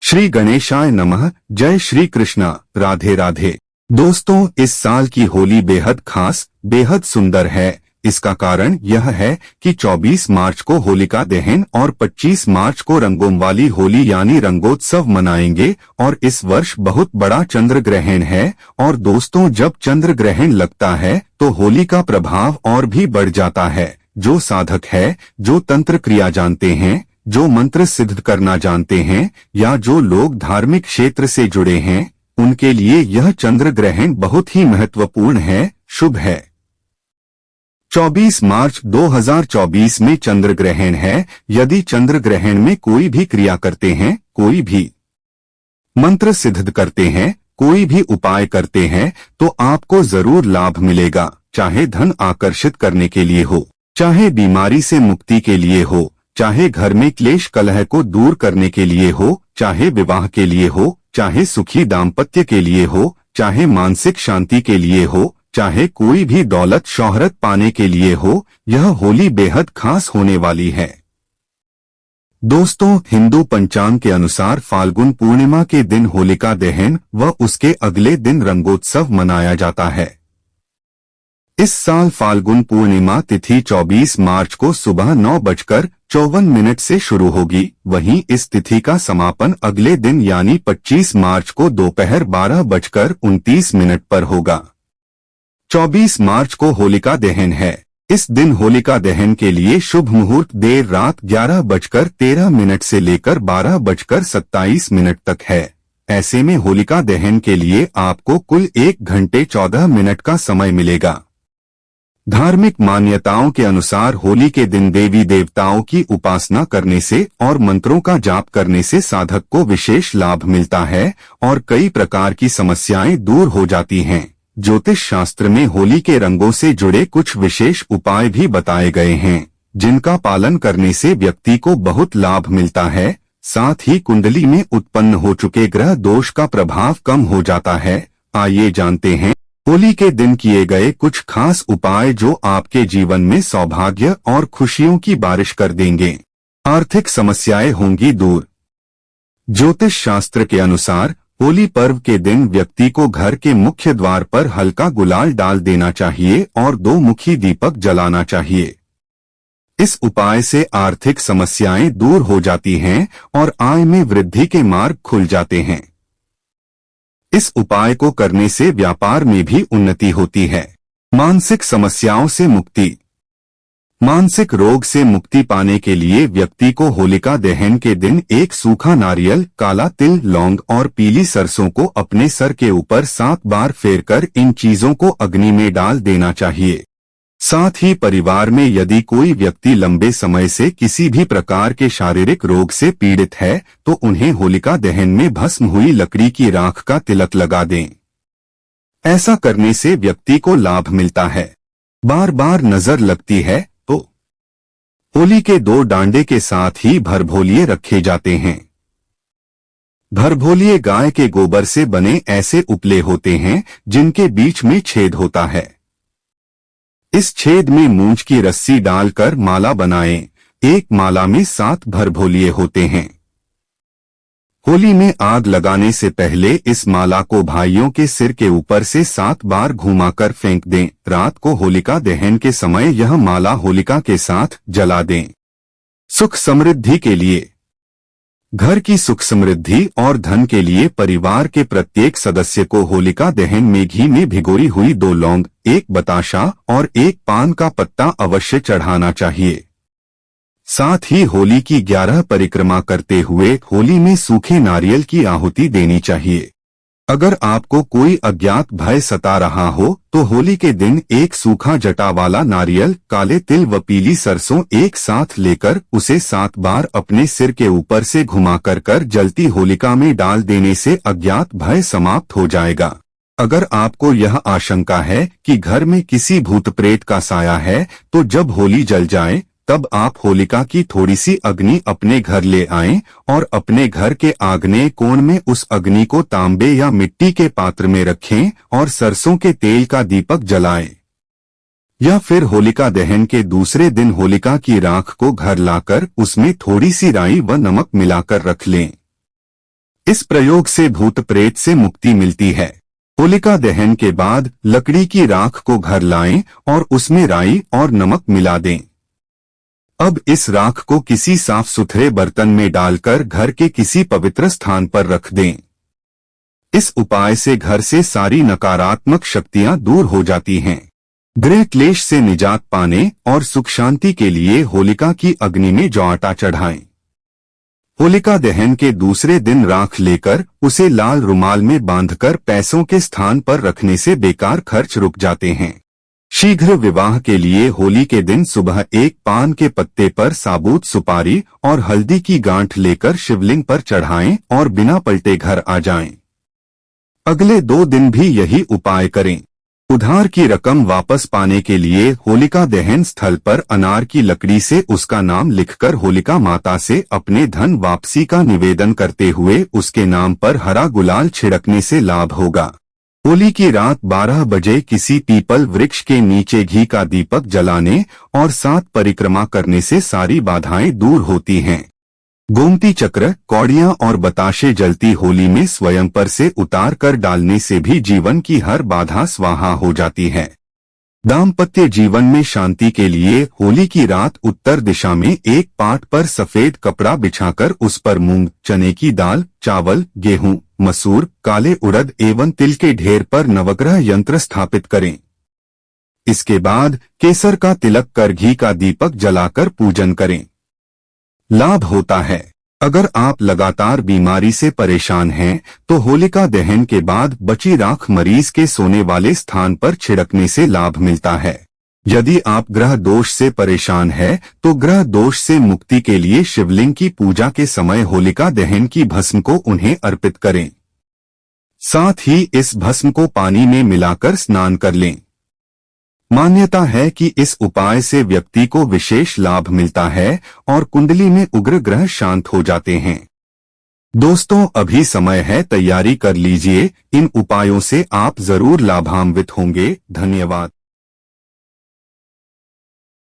श्री गणेशाय नमः। जय श्री कृष्णा। राधे राधे। दोस्तों, इस साल की होली बेहद खास, बेहद सुंदर है। इसका कारण यह है कि 24 मार्च को होलिका दहन और 25 मार्च को रंगों वाली होली यानी रंगोत्सव मनाएंगे और इस वर्ष बहुत बड़ा चंद्र ग्रहण है। और दोस्तों, जब चंद्र ग्रहण लगता है तो होली का प्रभाव और भी बढ़ जाता है। जो साधक है, जो तंत्र क्रिया जानते हैं, जो मंत्र सिद्ध करना जानते हैं या जो लोग धार्मिक क्षेत्र से जुड़े हैं, उनके लिए यह चंद्र ग्रहण बहुत ही महत्वपूर्ण है, शुभ है। 24 मार्च 2024 में चंद्र ग्रहण है। यदि चंद्र ग्रहण में कोई भी क्रिया करते हैं, कोई भी मंत्र सिद्ध करते हैं, कोई भी उपाय करते हैं, तो आपको जरूर लाभ मिलेगा। चाहे धन आकर्षित करने के लिए हो, चाहे बीमारी से मुक्ति के लिए हो, चाहे घर में क्लेश कलह को दूर करने के लिए हो, चाहे विवाह के लिए हो, चाहे सुखी दाम्पत्य के लिए हो, चाहे मानसिक शांति के लिए हो, चाहे कोई भी दौलत शोहरत पाने के लिए हो, यह होली बेहद खास होने वाली है। दोस्तों, हिंदू पंचांग के अनुसार फाल्गुन पूर्णिमा के दिन होलिका दहन व उसके अगले दिन रंगोत्सव मनाया जाता है। इस साल फाल्गुन पूर्णिमा तिथि 24 मार्च को सुबह 9:54 से शुरू होगी। वहीं इस तिथि का समापन अगले दिन यानी 25 मार्च को दोपहर 12:29 पर होगा। 24 मार्च को होलिका दहन है। इस दिन होलिका दहन के लिए शुभ मुहूर्त देर रात 11:13 से लेकर 12:27 तक है। ऐसे में होलिका दहन के लिए आपको कुल 1 घंटे 14 मिनट का समय मिलेगा। धार्मिक मान्यताओं के अनुसार होली के दिन देवी देवताओं की उपासना करने से और मंत्रों का जाप करने से साधक को विशेष लाभ मिलता है और कई प्रकार की समस्याएं दूर हो जाती हैं। ज्योतिष शास्त्र में होली के रंगों से जुड़े कुछ विशेष उपाय भी बताए गए हैं, जिनका पालन करने से व्यक्ति को बहुत लाभ मिलता है। साथ ही कुंडली में उत्पन्न हो चुके ग्रह दोष का प्रभाव कम हो जाता है। आइए जानते हैं होली के दिन किए गए कुछ खास उपाय जो आपके जीवन में सौभाग्य और खुशियों की बारिश कर देंगे। आर्थिक समस्याएं होंगी दूर। ज्योतिष शास्त्र के अनुसार होली पर्व के दिन व्यक्ति को घर के मुख्य द्वार पर हल्का गुलाल डाल देना चाहिए और 2 मुखी दीपक जलाना चाहिए। इस उपाय से आर्थिक समस्याएं दूर हो जाती हैं और आय में वृद्धि के मार्ग खुल जाते हैं। इस उपाय को करने से व्यापार में भी उन्नति होती है। मानसिक समस्याओं से मुक्ति। मानसिक रोग से मुक्ति पाने के लिए व्यक्ति को होलिका दहन के दिन एक सूखा नारियल, काला तिल, लौंग और पीली सरसों को अपने सर के ऊपर 7 बार फेरकर इन चीजों को अग्नि में डाल देना चाहिए। साथ ही परिवार में यदि कोई व्यक्ति लंबे समय से किसी भी प्रकार के शारीरिक रोग से पीड़ित है तो उन्हें होलिका दहन में भस्म हुई लकड़ी की राख का तिलक लगा दें। ऐसा करने से व्यक्ति को लाभ मिलता है। बार बार नजर लगती है तो होली के 2 डांडे के साथ ही भरभोलिये रखे जाते हैं। भरभोलिये गाय के गोबर से बने ऐसे उपले होते हैं जिनके बीच में छेद होता है। इस छेद में मूंछ की रस्सी डालकर माला बनाएं। एक माला में 7 भरभोलिये होते हैं। होली में आग लगाने से पहले इस माला को भाइयों के सिर के ऊपर से 7 बार घुमाकर फेंक दें। रात को होलिका दहन के समय यह माला होलिका के साथ जला दें। सुख समृद्धि के लिए। घर की सुख समृद्धि और धन के लिए परिवार के प्रत्येक सदस्य को होलिका दहन में घी में भिगोई हुई 2 लौंग, 1 बताशा और 1 पान का पत्ता अवश्य चढ़ाना चाहिए। साथ ही होली की 11 परिक्रमा करते हुए होली में सूखे नारियल की आहुति देनी चाहिए। अगर आपको कोई अज्ञात भय सता रहा हो तो होली के दिन एक सूखा जटा वाला नारियल, काले तिल व पीली सरसों एक साथ लेकर उसे 7 बार अपने सिर के ऊपर से घुमाकर कर जलती होलिका में डाल देने से अज्ञात भय समाप्त हो जाएगा। अगर आपको यह आशंका है कि घर में किसी भूत प्रेत का साया है तो जब होली जल जाए तब आप होलिका की थोड़ी सी अग्नि अपने घर ले आएं और अपने घर के आग्नेय कोण में उस अग्नि को तांबे या मिट्टी के पात्र में रखें और सरसों के तेल का दीपक जलाएं। या फिर होलिका दहन के दूसरे दिन होलिका की राख को घर लाकर उसमें थोड़ी सी राई व नमक मिलाकर रख लें। इस प्रयोग से भूत प्रेत से मुक्ति मिलती है। होलिका दहन के बाद लकड़ी की राख को घर लाएं और उसमें राई और नमक मिला दें। अब इस राख को किसी साफ सुथरे बर्तन में डालकर घर के किसी पवित्र स्थान पर रख दें। इस उपाय से घर से सारी नकारात्मक शक्तियां दूर हो जाती हैं। गृह क्लेश से निजात पाने और सुख शांति के लिए होलिका की अग्नि में जौ आटा चढ़ाएं। होलिका दहन के दूसरे दिन राख लेकर उसे लाल रुमाल में बांधकर पैसों के स्थान पर रखने से बेकार खर्च रुक जाते हैं। शीघ्र विवाह के लिए होली के दिन सुबह एक पान के पत्ते पर साबुत सुपारी और हल्दी की गांठ लेकर शिवलिंग पर चढ़ाएं और बिना पलटे घर आ जाएं। अगले 2 दिन भी यही उपाय करें। उधार की रकम वापस पाने के लिए होलिका दहन स्थल पर अनार की लकड़ी से उसका नाम लिखकर होलिका माता से अपने धन वापसी का निवेदन करते हुए उसके नाम पर हरा गुलाल छिड़कने से लाभ होगा। होली की रात 12 बजे किसी पीपल वृक्ष के नीचे घी का दीपक जलाने और 7 परिक्रमा करने से सारी बाधाएं दूर होती हैं। गोमती चक्र, कौड़ियां और बताशे जलती होली में स्वयं पर से उतार कर डालने से भी जीवन की हर बाधा स्वाहा हो जाती है। दाम्पत्य जीवन में शांति के लिए होली की रात उत्तर दिशा में एक पाट पर सफेद कपड़ा बिछाकर उस पर मूंग, चने की दाल, चावल, गेहूं, मसूर, काले उड़द एवं तिल के ढेर पर नवग्रह यंत्र स्थापित करें। इसके बाद केसर का तिलक कर घी का दीपक जलाकर पूजन करें। लाभ होता है। अगर आप लगातार बीमारी से परेशान हैं, तो होलिका दहन के बाद बची राख मरीज के सोने वाले स्थान पर छिड़कने से लाभ मिलता है। यदि आप ग्रह दोष से परेशान हैं, तो ग्रह दोष से मुक्ति के लिए शिवलिंग की पूजा के समय होलिका दहन की भस्म को उन्हें अर्पित करें। साथ ही इस भस्म को पानी में मिलाकर स्नान कर लें। मान्यता है कि इस उपाय से व्यक्ति को विशेष लाभ मिलता है और कुंडली में उग्र ग्रह शांत हो जाते हैं। दोस्तों, अभी समय है, तैयारी कर लीजिए। इन उपायों से आप जरूर लाभान्वित होंगे। धन्यवाद।